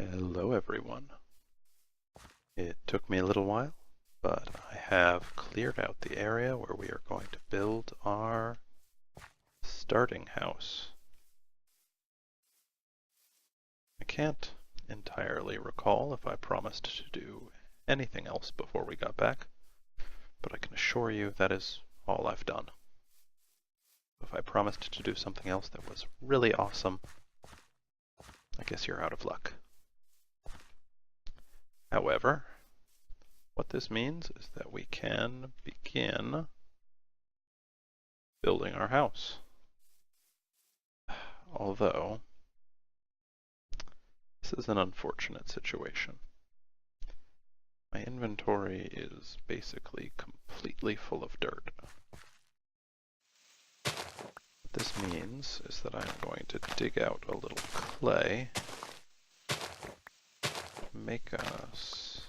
Hello everyone. It took me a little while, but I have cleared out the area where we are going to build our starting house. I can't entirely recall if I promised to do anything else before we got back, but I can assure you that is all I've done. If I promised to do something else that was really awesome, I guess you're out of luck. However, what this means is that we can begin building our house. Although, this is an unfortunate situation. My inventory is basically completely full of dirt. What this means is that I'm going to dig out a little clay to make us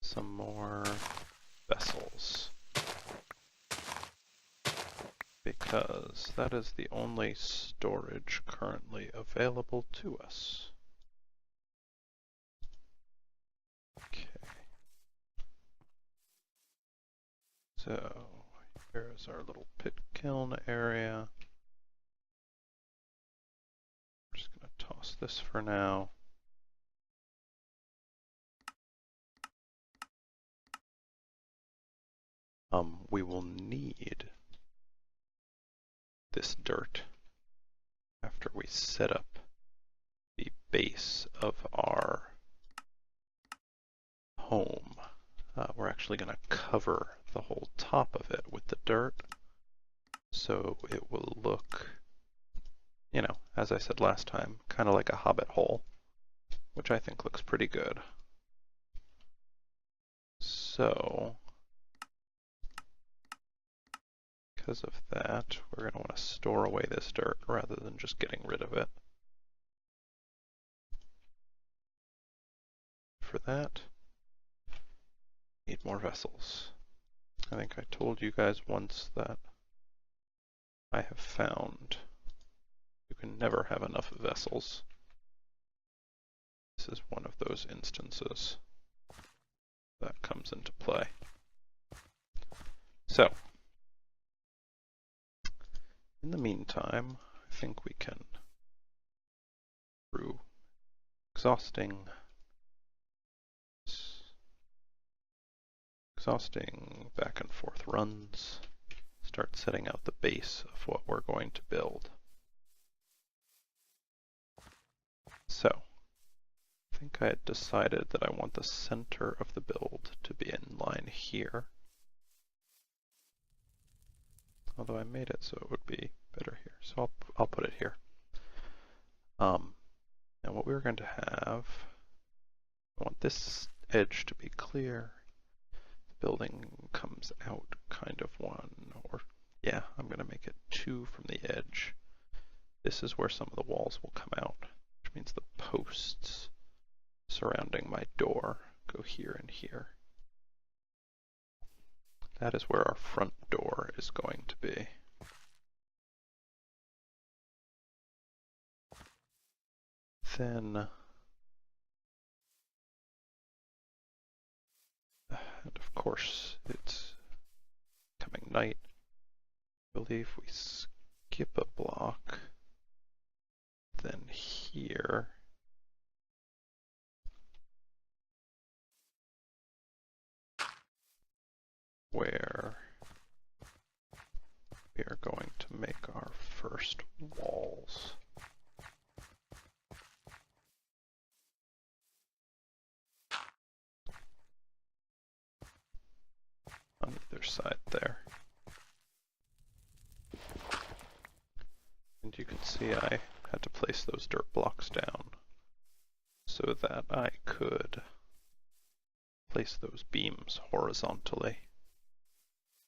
some more vessels, because that is the only storage currently available to us. Okay. So here's our little pit kiln area. I'm just going to toss this for now. We will need this dirt after we set up the base of our home. We're actually going to cover the whole top of it with the dirt, so it will look, you know, as I said last time, kind of like a hobbit hole, which I think looks pretty good. So, because of that, we're going to want to store away this dirt rather than just getting rid of it. For that, need more vessels. I think I told you guys once that I have found you can never have enough vessels. This is one of those instances that comes into play. So, in the meantime, I think we can, through exhausting back and forth runs, start setting out the base of what we're going to build. So, I think I had decided that I want the center of the build to be in line here. Although I made it so it would be better here, so I'll put it here. And what we're going to have, I want this edge to be clear. The building comes out kind of one, or yeah, I'm going to make it 2 from the edge. This is where some of the walls will come out, which means the posts surrounding my door go here and here. That is where our front door is going to be. Then, and of course, it's coming night. I believe we skip a block. Then here, where we are going to make our first walls. On either side there. And you can see I had to place those dirt blocks down so that I could place those beams horizontally,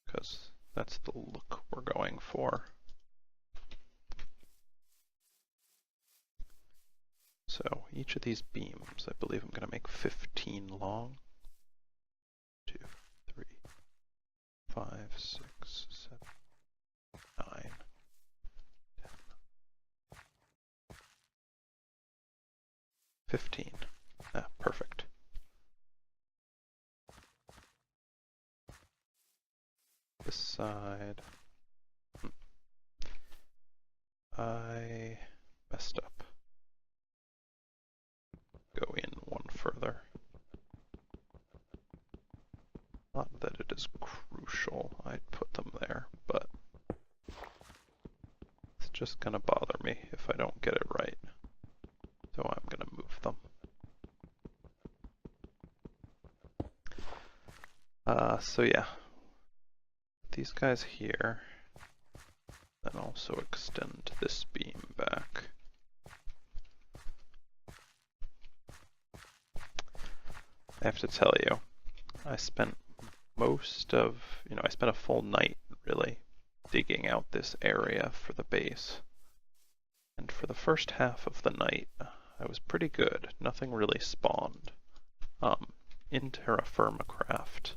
because that's the look we're going for. So each of these beams, I believe I'm going to make 15 long. 2, 3, 5, 6, 7, 9, 10, 15. Ah, perfect. This side. I messed up. Go in one further. Not that it is crucial I'd put them there, but it's just gonna bother me if I don't get it right. So I'm gonna move them. So yeah, these guys here, then also extend this beam back. I have to tell you, I spent most of, I spent a full night really digging out this area for the base. And for the first half of the night, I was pretty good. Nothing really spawned. In TerraFirmaCraft,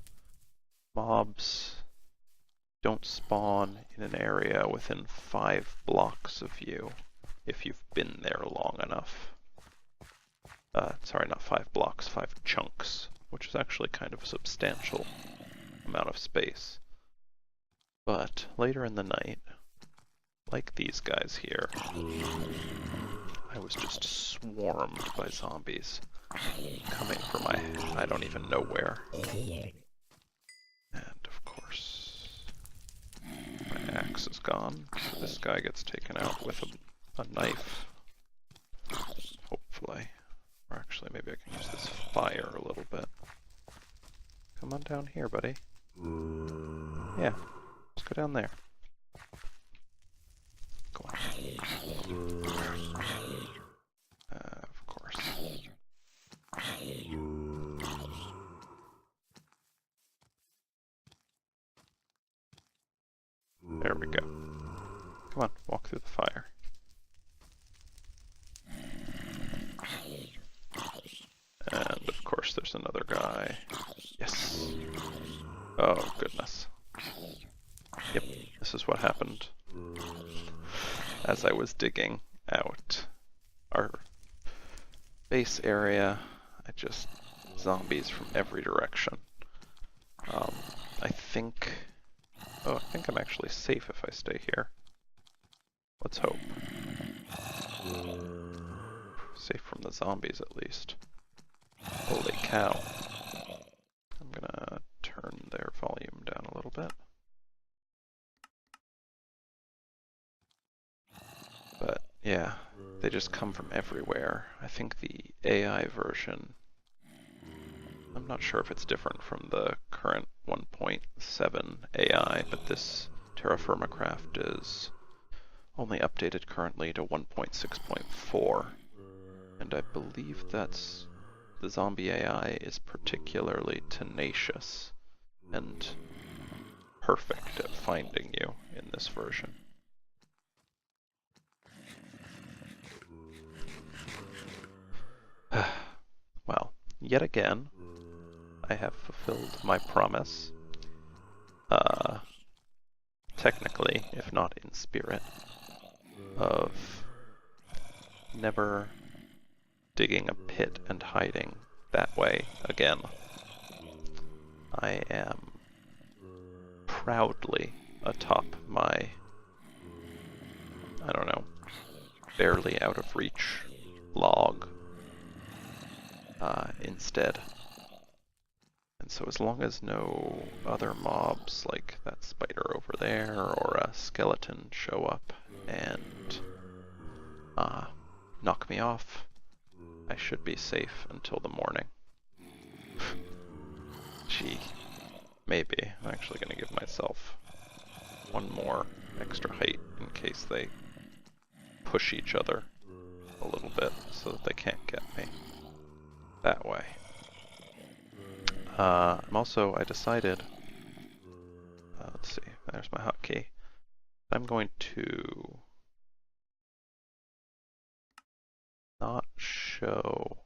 mobs don't spawn in an area within 5 blocks of you if you've been there long enough. Sorry, not 5 blocks, 5 chunks, which is actually kind of a substantial amount of space. But later in the night, like these guys here, I was just swarmed by zombies coming from I don't even know where. And of course, my axe is gone, so this guy gets taken out with a knife, hopefully. Or actually, maybe I can use this fire a little bit. Come on down here, buddy. Yeah, let's go down there. Go on. Of course. There we go. Come on, walk through the fire. And of course there's another guy. Yes. Oh goodness. Yep, this is what happened as I was digging out our base area. Zombies from every direction. I think I'm actually safe if I stay here. Let's hope. Safe from the zombies at least. Holy cow. I'm gonna turn their volume down a little bit. But yeah, they just come from everywhere. I think the AI version, I'm not sure if it's different from the current 1.7 AI, but this TerraFirmaCraft is only updated currently to 1.6.4. And I believe that's the zombie AI is particularly tenacious and perfect at finding you in this version. Well, yet again, I have fulfilled my promise, technically, if not in spirit, of never digging a pit and hiding that way again. I am proudly atop my, I don't know, barely out of reach log instead. And so as long as no other mobs like that spider over there or a skeleton show up and knock me off, I should be safe until the morning. Gee, maybe. I'm actually going to give myself one more extra height in case they push each other a little bit so that they can't get me that way. I decided, let's see, there's my hotkey. I'm going to not show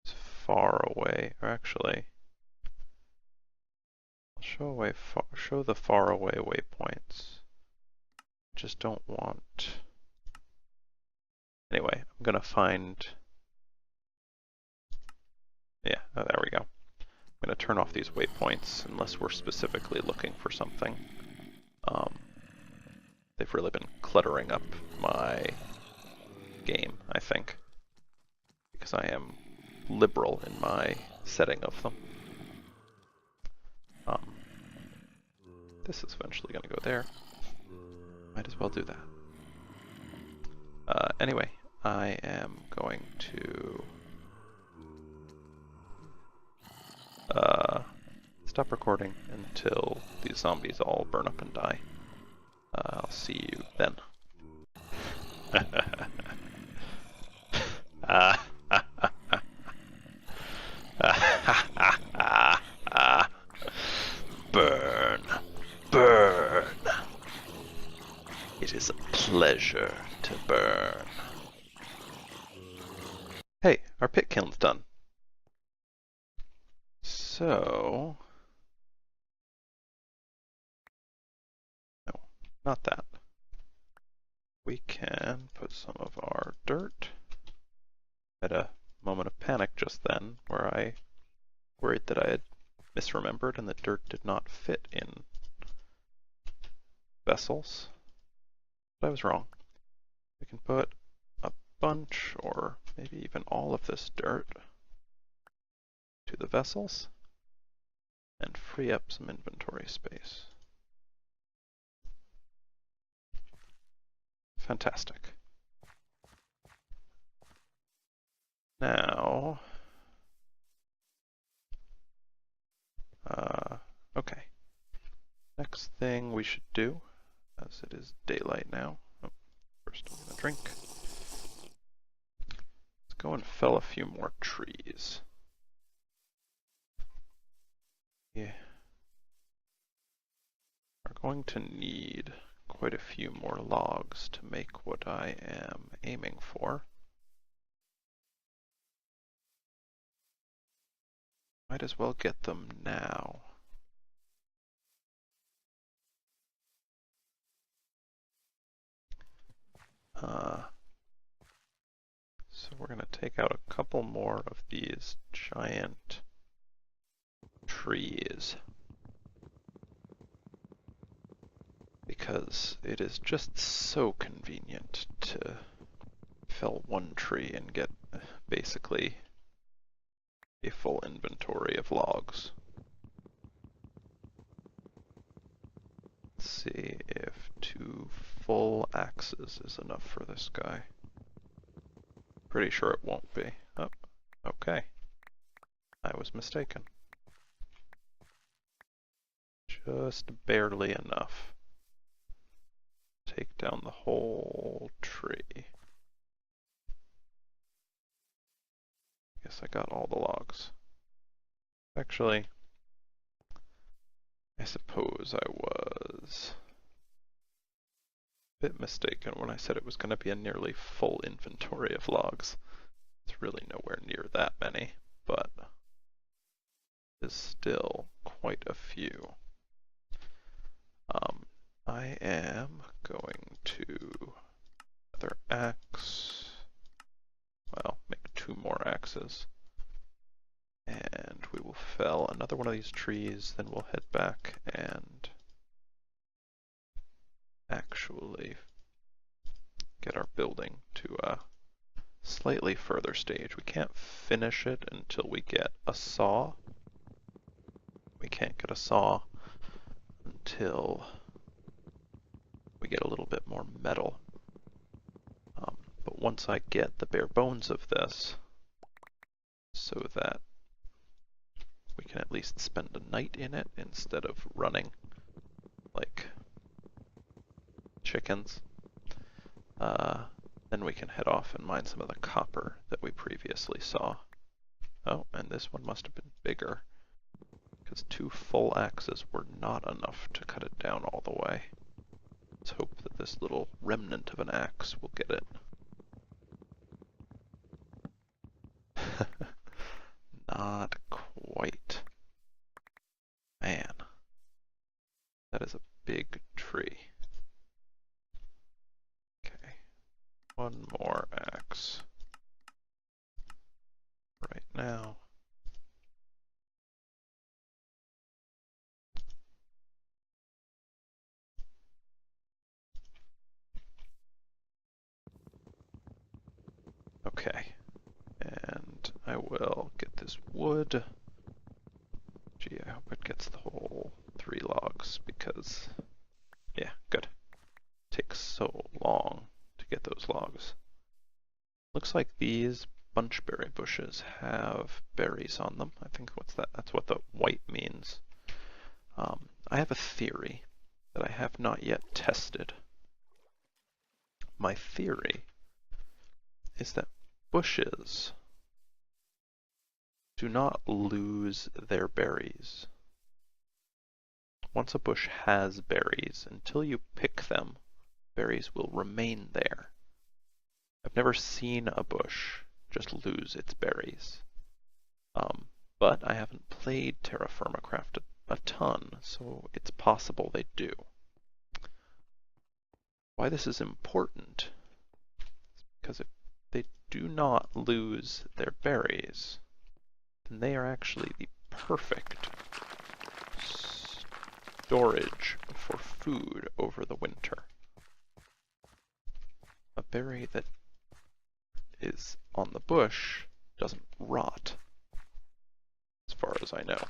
far away, or actually, I'll show the far away waypoints. Just don't want Anyway, I'm gonna find, yeah, oh, there we go. I'm gonna turn off these waypoints unless we're specifically looking for something. They've really been cluttering up my game, I think, because I am liberal in my setting of them. This is eventually going to go there. Might as well do that. Anyway, I am going to stop recording until these zombies all burn up and die. I'll see you then. Burn, burn. It is a pleasure to burn. Hey, our pit kiln's done. So, no, not that. We can put some of our dirt. I had a moment of panic just then where I worried that I had misremembered and the dirt did not fit in vessels. But I was wrong. We can put a bunch or maybe even all of this dirt to the vessels and free up some inventory space. Fantastic. Now, okay. Next thing we should do, as it is daylight now, first I'm gonna drink. Let's go and fell a few more trees. Yeah. We're going to need quite a few more logs to make what I am aiming for. Might as well get them now. So we're going to take out a couple more of these giant trees, because it is just so convenient to fell one tree and get basically a full inventory of logs. Let's see if 2 full axes is enough for this guy. Pretty sure it won't be. Oh, okay. I was mistaken. Just barely enough. Take down the whole tree. Guess I got all the logs. Actually, I suppose I was a bit mistaken when I said it was going to be a nearly full inventory of logs. It's really nowhere near that many, but is still quite a few. I am going to another axe. Well, make 2 more axes. And we will fell another one of these trees, then we'll head back and actually get our building to a slightly further stage. We can't finish it until we get a saw. We can't get a saw until we get a little bit more metal. But once I get the bare bones of this, so that we can at least spend a night in it instead of running like chickens, then we can head off and mine some of the copper that we previously saw. Oh, and this one must have been bigger, because 2 full axes were not enough to cut it down all the way. Let's hope that this little remnant of an axe will get it. Not quite. Man, that is a big tree. Okay, 1 more axe. works right now. Okay, and I will get this wood. Gee, I hope it gets the whole 3 logs because, yeah, good. It takes so long to get those logs. Looks like these bunchberry bushes have berries on them. I think that's what the white means. I have a theory that I have not yet tested. My theory is that bushes do not lose their berries. Once a bush has berries, until you pick them, berries will remain there. I've never seen a bush just lose its berries. But I haven't played TerraFirmaCraft a ton, so it's possible they do. Why this is important is because if they do not lose their berries, then they are actually the perfect storage for food over the winter. A berry that is on the bush doesn't rot, as far as I know.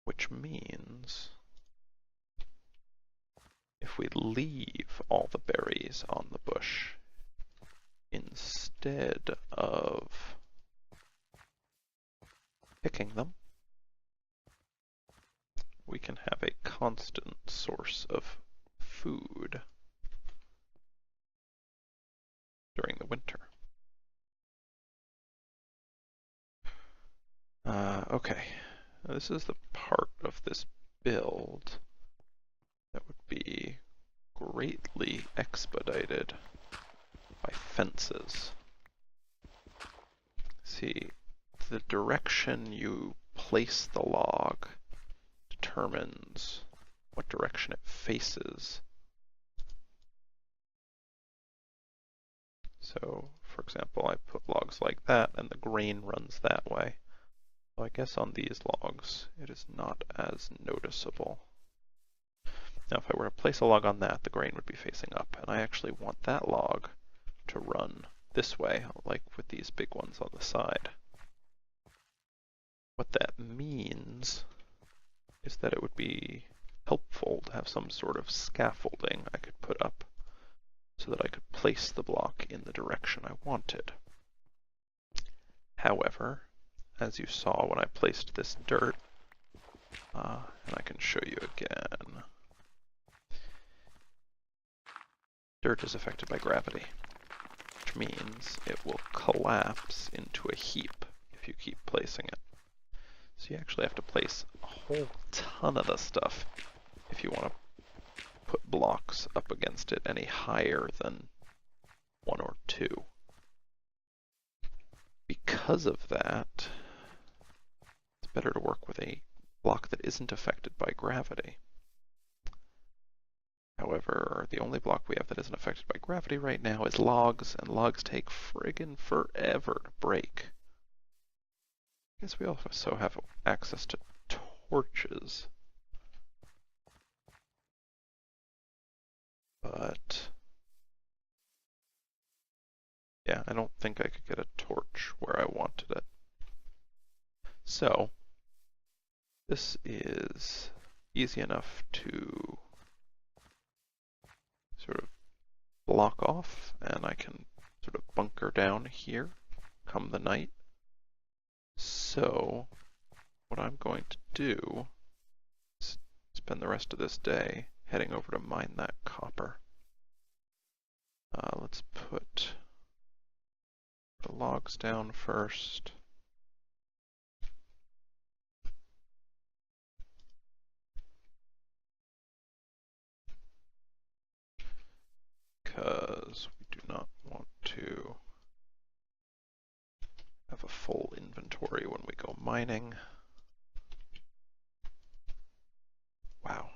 Which means if we leave all the berries on the bush instead of picking them, we can have a constant source of food during the winter. Okay, this is the part of this build that would be greatly expedited by fences. See, the direction you place the log determines what direction it faces. So, for example, I put logs like that and the grain runs that way. So I guess on these logs it is not as noticeable. Now if I were to place a log on that, the grain would be facing up, and I actually want that log to run this way, like with these big ones on the side. What that means is that it would be helpful to have some sort of scaffolding I could put up so that I could place the block in the direction I wanted. However, as you saw when I placed this dirt, and I can show you again, dirt is affected by gravity, which means it will collapse into a heap if you keep placing it. So you actually have to place a whole ton of the stuff if you want to put blocks up against it any higher than 1 or 2. Because of that, it's better to work with a block that isn't affected by gravity. However, the only block we have that isn't affected by gravity right now is logs, and logs take friggin' forever to break. I guess we also have access to torches. But yeah, I don't think I could get a torch where I wanted it. So this is easy enough to sort of block off, and I can sort of bunker down here come the night. So what I'm going to do is spend the rest of this day heading over to mine that copper. Let's put the logs down first. Because we do not want to have a full inventory when we go mining. Wow,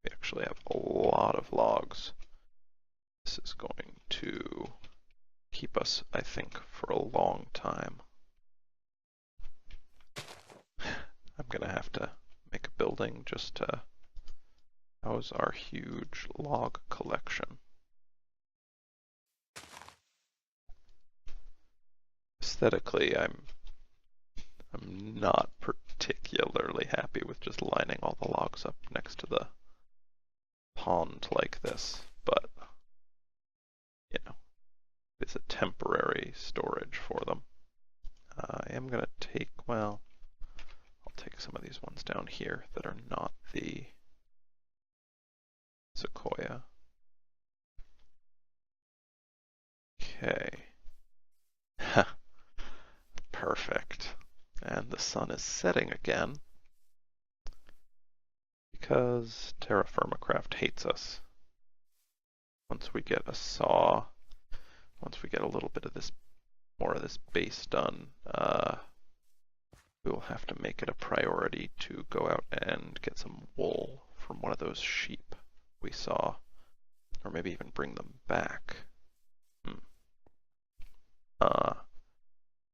we actually have a lot of logs. This is going to keep us, I think, for a long time. I'm gonna have to make a building just to house our huge log collection. Aesthetically, I'm not particularly happy with just lining all the logs up next to the pond like this, but you know, it's a temporary storage for them. I am gonna take, well, I'll take some of these ones down here that are not the sequoia. Okay. Perfect. And the sun is setting again because TerraFirmaCraft hates us. Once we get a saw, once we get a little bit of this, more of this base done, we will have to make it a priority to go out and get some wool from one of those sheep we saw, or maybe even bring them back.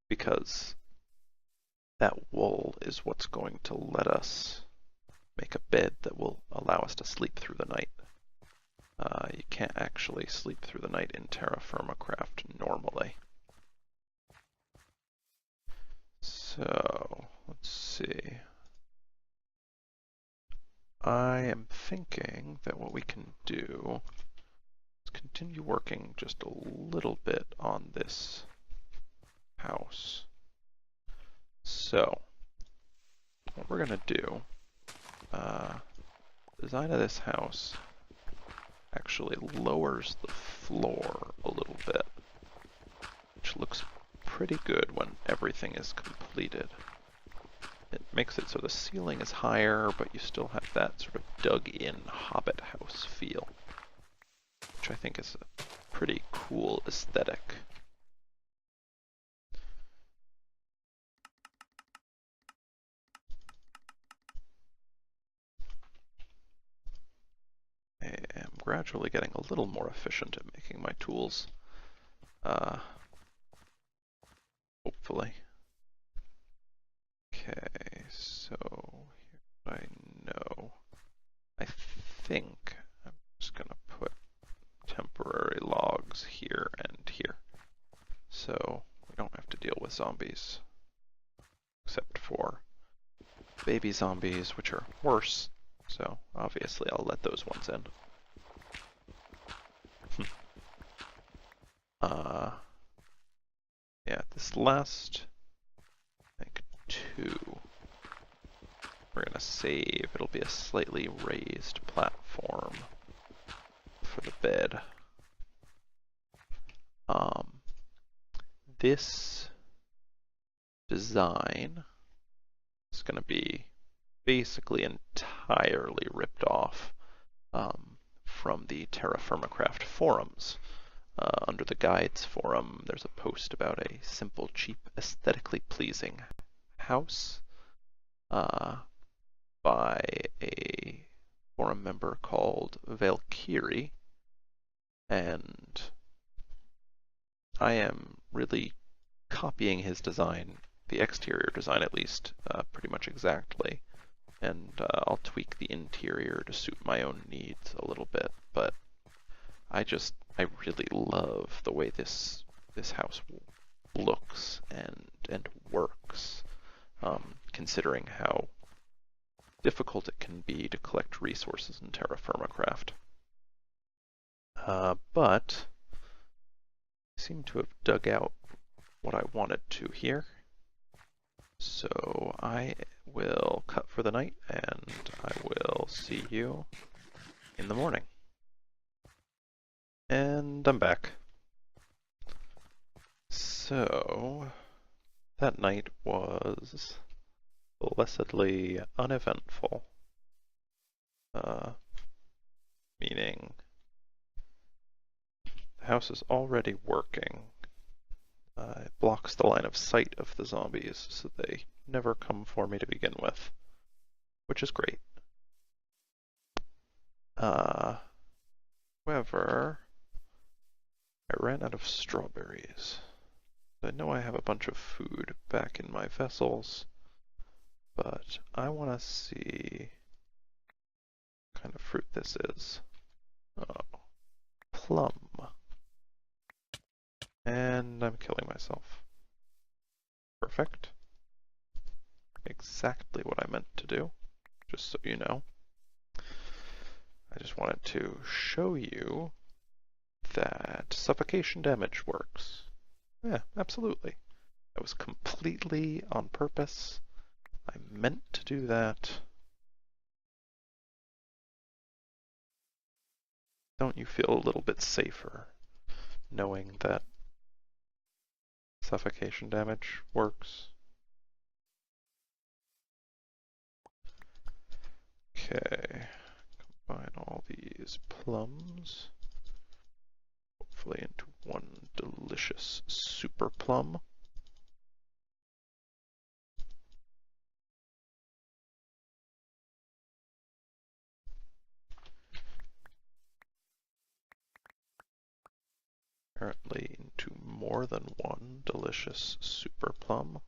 Because that wool is what's going to let us make a bed that will allow us to sleep through the night. You can't actually sleep through the night in TerraFirmaCraft normally. So, let's see. I am thinking that what we can do is continue working just a little bit on this house. So, what we're going to do, design of this house actually lowers the floor a little bit, which looks pretty good when everything is completed. It makes it so the ceiling is higher, but you still have that sort of dug-in hobbit house feel, which I think is a pretty cool aesthetic. I am gradually getting a little more efficient at making my tools. Hopefully. Okay, so here's what I know. I think I'm just gonna put temporary logs here and here, so we don't have to deal with zombies, except for baby zombies, which are worse, so obviously I'll let those ones in. Yeah, this last, I think, 2, we're gonna save. It'll be a slightly raised platform for the bed. This design is going to be basically entirely ripped off from the TerraFirmaCraft forums. Under the guides forum, there's a post about a simple, cheap, aesthetically pleasing house by a forum member called Valkyrie, and I am really copying his design, the exterior design at least, pretty much exactly, and I'll tweak the interior to suit my own needs a little bit, but I really love the way this house looks and works, considering how difficult it can be to collect resources in TerraFirmaCraft. But I seem to have dug out what I wanted to here. So I will cut for the night, and I will see you in the morning. And I'm back. So that night was blessedly uneventful. Meaning the house is already working. It blocks the line of sight of the zombies, so they never come for me to begin with, which is great. Uh, However, I ran out of strawberries. I know I have a bunch of food back in my vessels, but I want to see what kind of fruit this is. Oh, plum. And I'm killing myself. Perfect. Exactly what I meant to do, just so you know. I just wanted to show you that suffocation damage works. Yeah, absolutely. That was completely on purpose. I meant to do that. Don't you feel a little bit safer knowing that suffocation damage works? Okay, combine all these plums, hopefully into one delicious super plum. Apparently into more than one delicious super plum.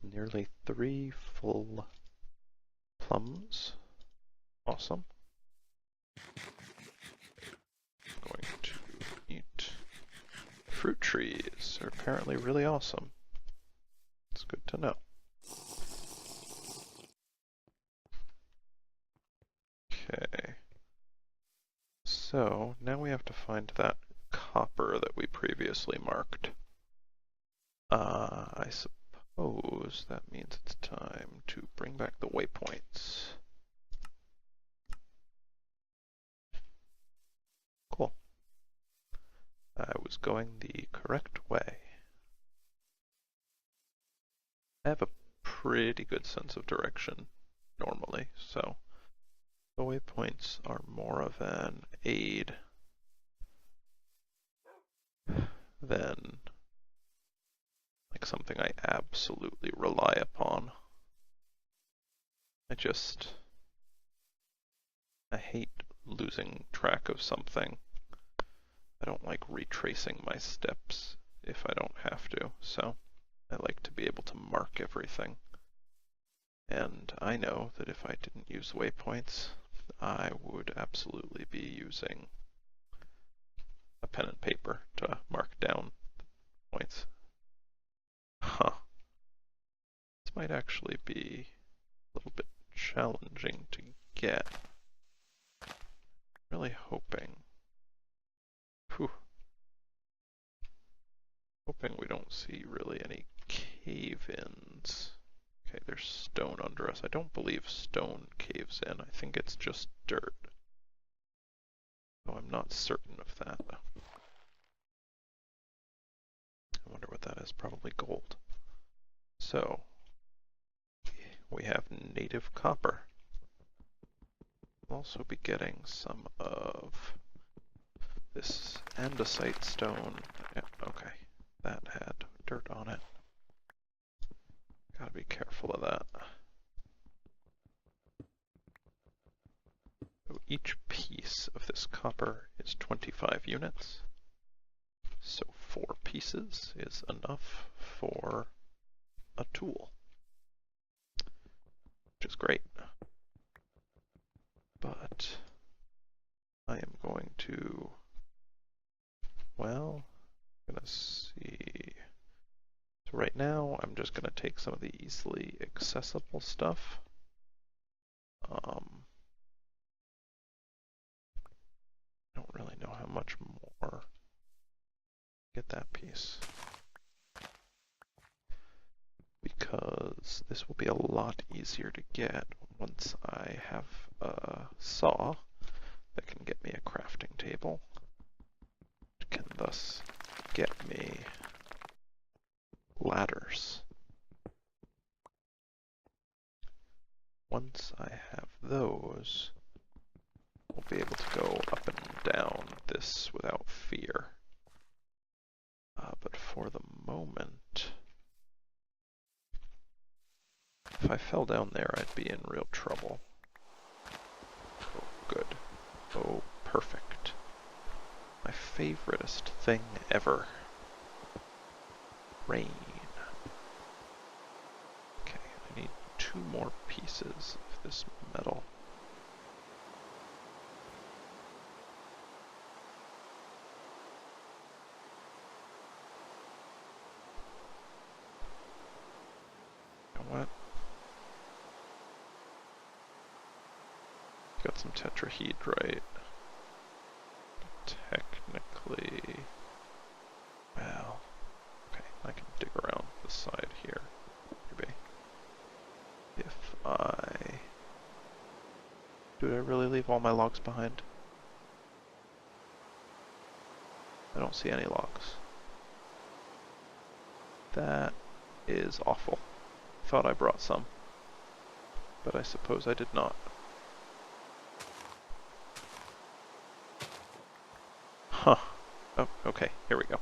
Nearly 3 full plums. Awesome. Going to eat. Fruit trees are apparently really awesome. It's good to know. Okay. So now we have to find that copper that we previously marked. I suppose that means it's time to bring back the waypoints. Cool. I was going the correct way. I have a pretty good sense of direction normally, so the waypoints are more of an aid than like something I absolutely rely upon. I hate losing track of something. I don't like retracing my steps if I don't have to, so I like to be able to mark everything. And I know that if I didn't use waypoints, I would absolutely be using a pen and paper to mark down points. Huh. This might actually be a little bit challenging to get. Really hoping. Whew. Hoping we don't see really any cave-ins. Okay, there's stone under us. I don't believe stone caves in. I think it's just dirt. Though I'm not certain of that. I wonder what that is. Probably gold. So, we have native copper. We'll also be getting some of this andesite stone. Yeah, okay, that had dirt on it. Gotta be careful of that. So each piece of this copper is 25 units. So 4 pieces is enough for a tool, which is great. But I am going to, well, I'm gonna see. So right now I'm just gonna take some of the easily accessible stuff. I don't really know how much more. Get that piece. Because this will be a lot easier to get once I have a saw that can get me a crafting table. It can thus get me ladders. Once I have those, we'll be able to go up and down this without fear. But for the moment. If I fell down there, I'd be in real trouble. Oh, good. Oh, perfect. My favoriteest thing ever. Rain. Okay, I need 2 more pieces of this metal. You know what? Got some tetrahedrite. Technically, well, okay, I can dig around the side here, maybe. If did I really leave all my logs behind? I don't see any logs. That is awful. Thought I brought some, but I suppose I did not. Huh. Oh, okay, here we go.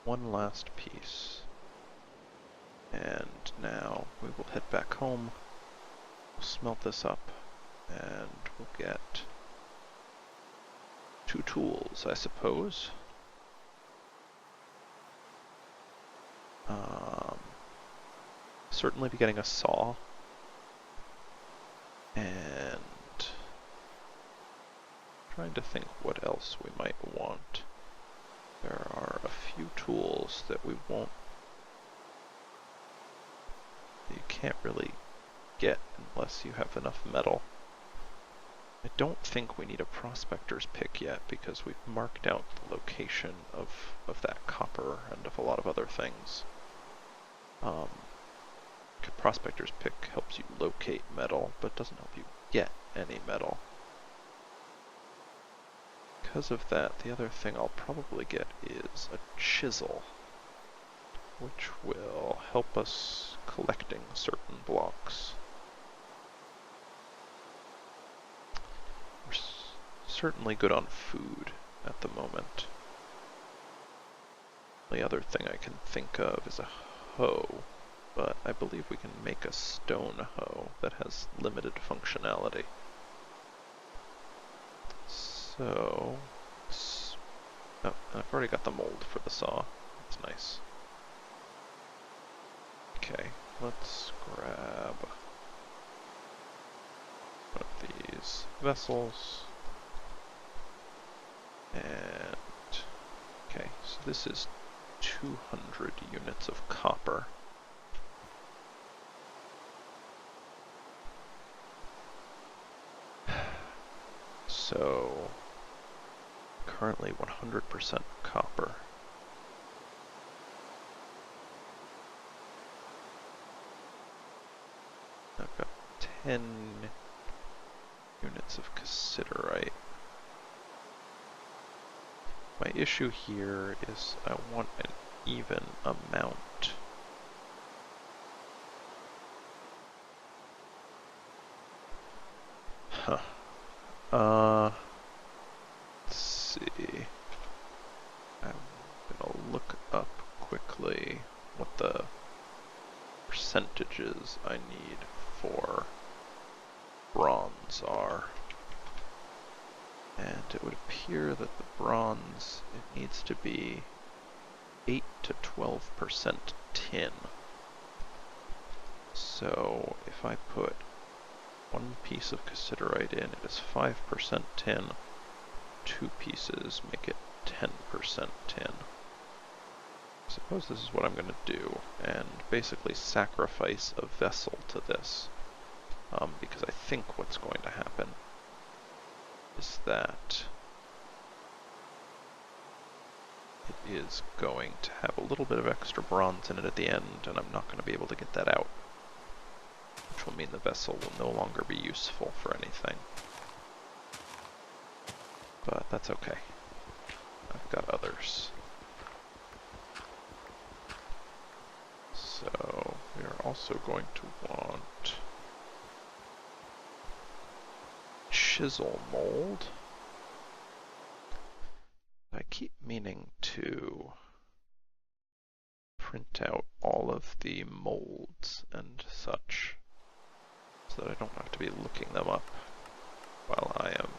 One last piece. And now we will head back home. We'll smelt this up, and we'll get 2 tools, I suppose. Certainly be getting a saw. And trying to think what else we might want. There are a few tools that we won't, you can't really get unless you have enough metal. I don't think we need a prospector's pick yet because we've marked out the location of that copper and of a lot of other things. Prospector's pick helps you locate metal, but doesn't help you get any metal. Because of that, the other thing I'll probably get is a chisel, which will help us collecting certain blocks. We're certainly good on food at the moment. The other thing I can think of is a hoe, but I believe we can make a stone hoe that has limited functionality. So, oh, I've already got the mold for the saw. That's nice. Okay, let's grab one of these vessels. And, okay, so this is 200 units of copper. So, currently 100% copper. I've got 10 units of cassiterite. My issue here is I want an even amount. Huh. Let's see. I'm gonna look up quickly what the percentages I need for bronze are. And it would appear that the bronze, it needs to be 8 to 12% tin. So if I put 1 piece of cassiterite in, it is 5% tin. 2 pieces make it 10% tin. I suppose this is what I'm going to do, and basically sacrifice a vessel to this. Because I think what's going to happen is that it is going to have a little bit of extra bronze in it at the end, and I'm not going to be able to get that out. Which will mean the vessel will no longer be useful for anything. But that's okay. I've got others. So we are also going to want chisel mold. keep meaning to print out all of the molds and such so that I don't have to be looking them up while I am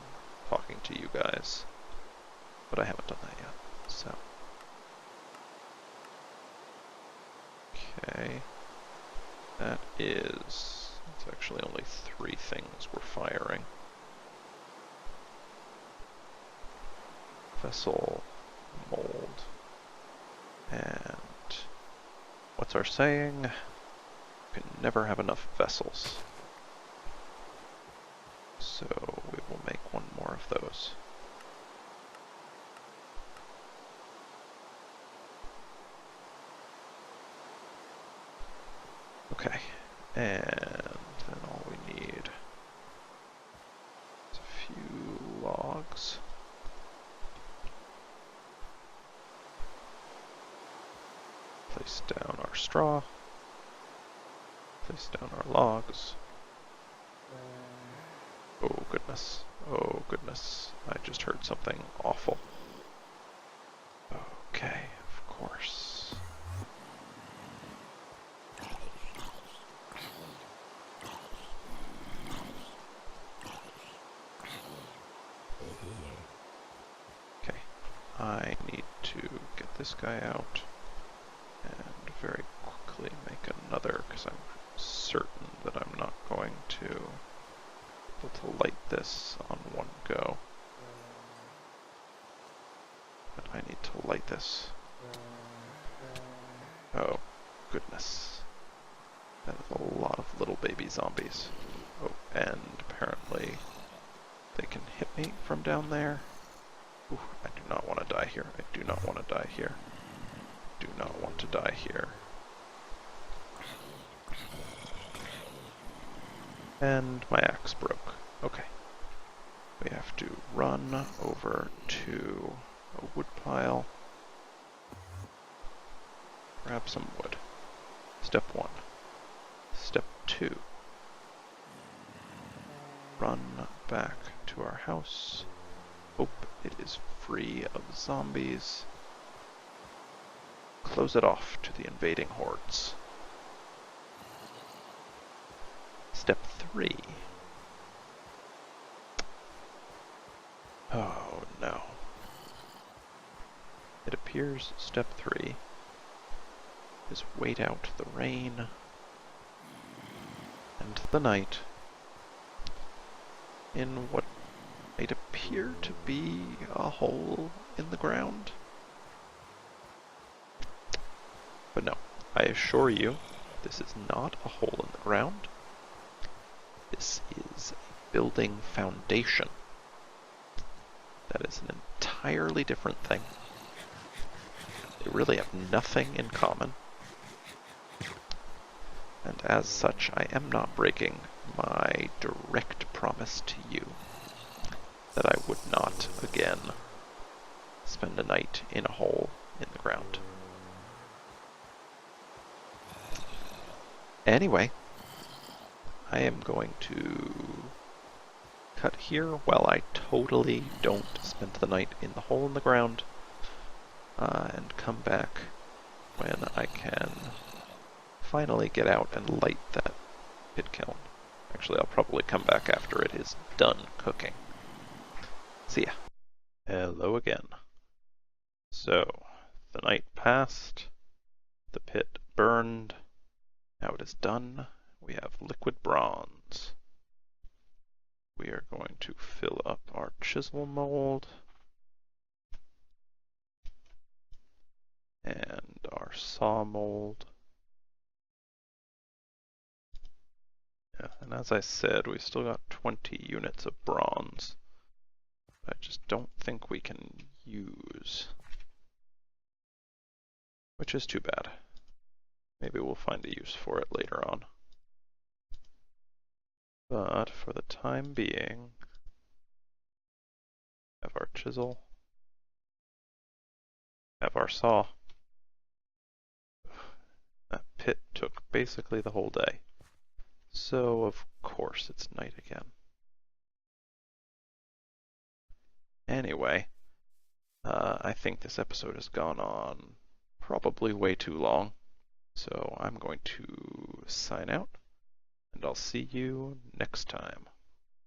talking to you guys. But I haven't done that yet, so. Okay. That is, it's actually only 3 things we're firing. Vessel, mold, and what's our saying? You can never have enough vessels. So we will make one more of those. Okay, and then all we need is a few logs. Place down our straw. Place down our logs. Oh goodness. Oh goodness. I just heard something awful. Okay, of course. Okay, I need to get this guy out and very quickly make another, because I'm certain that I'm not going to be able to light this on one go. But I need to light this. Oh, goodness. That is a lot of little baby zombies. Oh, and apparently they can hit me from down there. Ooh, I do not want to die here. I do not want to die here. I do not want to die here. And my axe broke. Okay. We have to run over to a wood pile. Grab some wood. Step 1. Step 2. Run back to our house. Hope it is free of zombies. Close it off to the invading hordes. Step 3. Oh no. It appears step 3 is wait out the rain and the night in what might appear to be a hole in the ground. But no, I assure you, this is not a hole in the ground. This is a building foundation. That is an entirely different thing. They really have nothing in common. And as such, I am not breaking my direct promise to you that I would not, again, spend a night in a hole in the ground. Anyway, I am going to cut here while I totally don't spend the night in the hole in the ground, and come back when I can finally get out and light that pit kiln. Actually, I'll probably come back after it is done cooking. See ya. Hello again. So, the night passed, the pit burned, now it is done. We have liquid bronze. We are going to fill up our chisel mold and our saw mold. Yeah, and as I said, we've still got 20 units of bronze. I just don't think we can use, which is too bad. Maybe we'll find a use for it later on. But for the time being, have our chisel, have our saw. That pit took basically the whole day. So of course it's night again. Anyway, I think this episode has gone on probably way too long, so I'm going to sign out, and I'll see you next time.